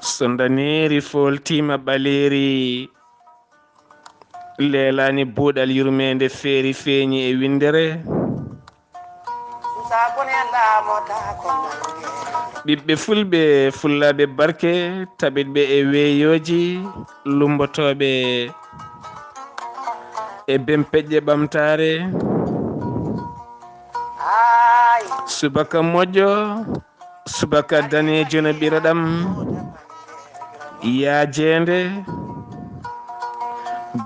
sondaneri foltima baleri lelani buudal yurmende feeri feeñi e windere ɓiɓɓe fulɓe fullaɓe barke taɓitɓe e weeyoji lumbotoɓe e bempeƴƴe ɓamtare subaka moƴƴo subaka danejo no ɓiraɗam yaajende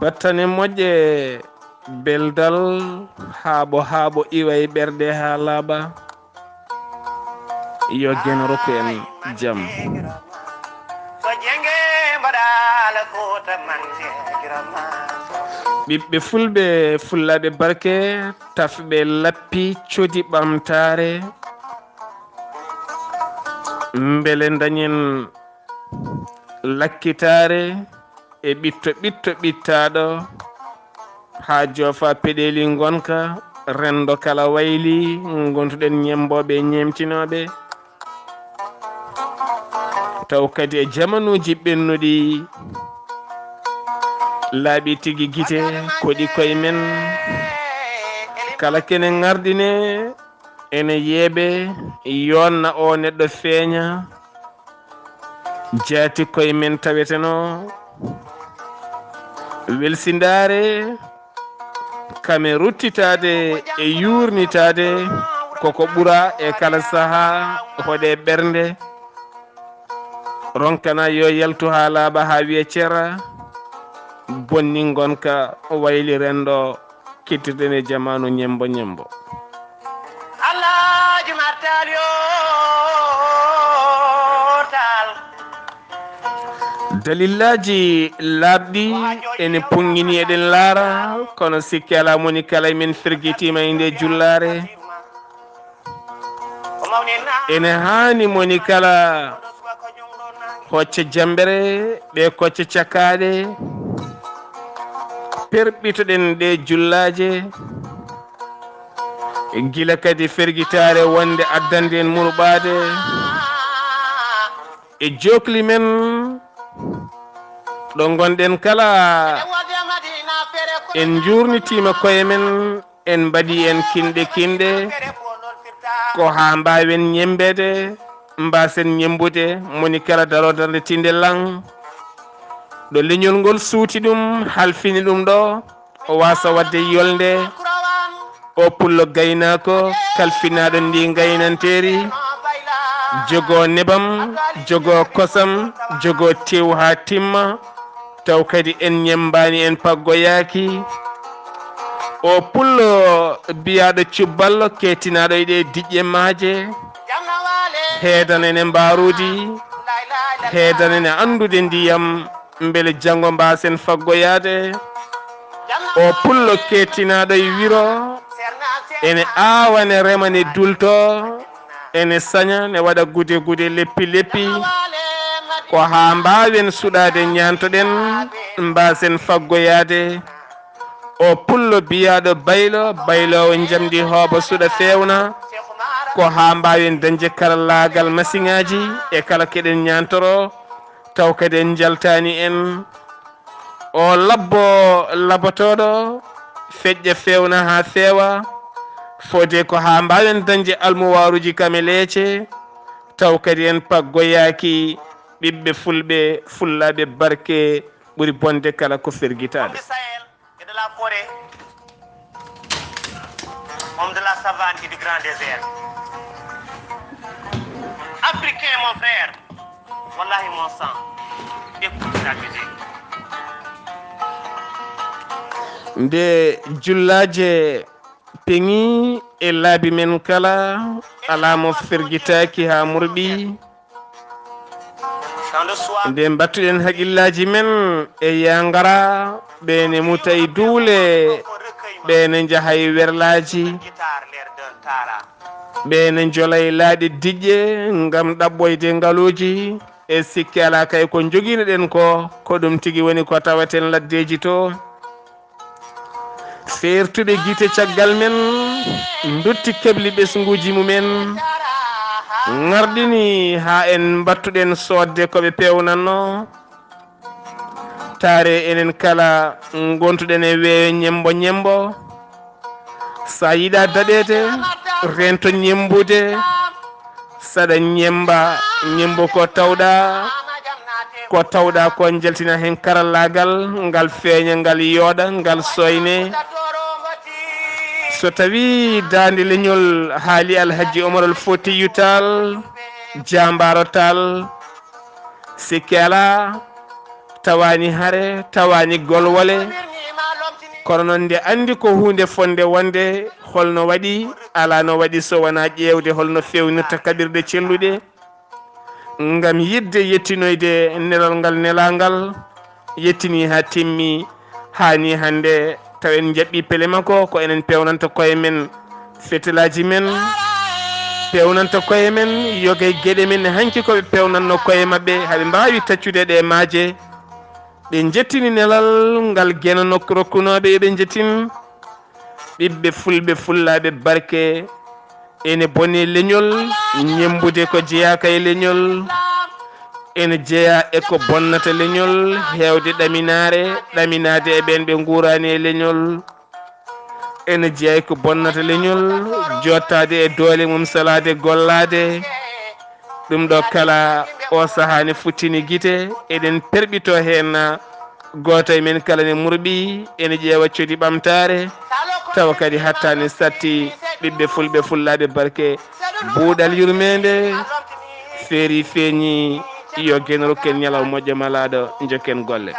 battane moƴƴe beldal haaɓo iwa e ɓerɗe ha laaɓa yo gen rokku en jaam ɓiɓɓe fulɓe fullaɓe barke tafɓe lappi codi ɓamtare beele dañen lakkitare e ɓitto ɓittaɗo ha joofa peɗeli gonka rendo kala wayli gontuɗen ñemboɓe ñemtinoɓe taw kadi e jamanuji ɓennuɗi laaɓi tigui guite koɗi koye men kala kene gardine ene yeeɓe yonna o neɗɗo feeña jaati koye men taweteno welsindare kame ruttitade e yurnitade koko ɓuura e kala saaha hoɗe ɓernde ronkana yo yaltu ha laaɓa ha wiye ceera bonni gonka wayli rendo kittirɗen e jamanu ñembo Alhaji Martal yo tal dalillaji laaɓɗi ene pongini eɗen laara kono sikki ala moni kala men firgitima e nde jullare ene hani moni kala hocce jambere ɓe kocce cakkaɗe perɓitoɗen ɗe jullaje gila kadi ferguitare wonde addande en murɓade e jokli men ɗo gonɗen kala en jurnitima koye men en mbaɗi en kinɗe ko ha mbawen ñembede mbasen ñembude moni kala daro darde tinde lang ɗo leñol ngol suuti ɗum halfini ɗum ɗo o wasa wadde yolde o pullo gaynako kalfinaɗo ndi gaynanteri jogo nebam jogo kosam jogo tew ha timma taw kadi en ñembani en paggoyaki o pullo biyaɗo cubballo kettinaɗo e ɗe diƴƴe maaje heedanene mbarudi heedanene andude ndiyam beele janggo mbasen faggoyade o pullo kettinaɗo e wiro ene awane remane dulto ene saña ne waɗa gude leppi ko ha mbawen suɗade ñantoɗen mbasen faggoyade o pullo biyaɗo baylowo jamdi hooba suɗa fewna ko ha mbawen dañde karallagal masiŋaji e kala keɗen ñantoro taw kadi en jaltani en o labbo labotoɗo feƴƴa fewna ha feewa fode ko ha mbawen dañde almuwaruji kame leece taw kadi en paggoyaki ɓiɓɓe fulɓe fullaɓe barke ɓuuri bonde kala ko ferguitade homme de la savane et du grand désert africain mon frère wallahi mon sang écoute la musique nde jullaje peŋi e laabi men kala alamo ferguitaki ha murɓi nde battuɗen haqqillaji men e yangara ɓene mutay duule ɓene jahay werlaji ɓene jolay laaɗi diƴƴe gam ɗaɓɓoyde ngaluji e sikki ala kay ko joguinoɗen ko ɗum tigui woni ko tawaten laddeji to fertuɓe guite caggal men dutti kebli ɓesguji mumen ngardini ha en battuɗen sodde koɓe pewnanno tare enen kala gontuɗen e weeyo ñembo ñembo sa yiɗa daɗete rento ñembude saɗa ñemba ñembo ko tawɗa ko jaltina hen karallagal ngal feeña ngal yooɗa ngal soyne so tawi dande leñol haali alhaji Omarol Foutiyou Tall jambaro Tall sikki ala tawani hare tawani golwole kono noon nde andi ko hunde fonde wonde holno waɗi ala no waɗi so wona ƴewde holno fewnirta kaɓirɗe celluɗe ngam yidde yettinoyde nelal ngal nelangal yettini ha timmi hani hande taw en jaɓɓi pele makko ko enen pewnanta koye men fetelaji men pewnanta koye men yoge gueɗe men hanki koɓe pewnanno koye mabɓe haɓe mbawi taccude ɗe maaje ɓe jettini nelal ngal guena nokku rokkunoɓe eɓe jettin ɓiɓɓe fulɓe fullaɓe barke ene boni leñol ñembude ko jeyaka e leñol ene jeeya eko bonnata leñol hewde ɗaminade e ɓen ɓe guurani e leñol ene jeeya ko bonnata leñol jottade e doole mum salade gollade ɗum ɗo kala o sahani futtini guite eɗen perɓito hen goto e men kala ne murɓi ene ƴeewa codi ɓamtare tawa kadi hattani satti ɓiɓɓe fulɓe fullaɓe barke buuɗal yurmede feeri feeñi yo gen rokken ñalaw moƴƴo malaɗo jokken golle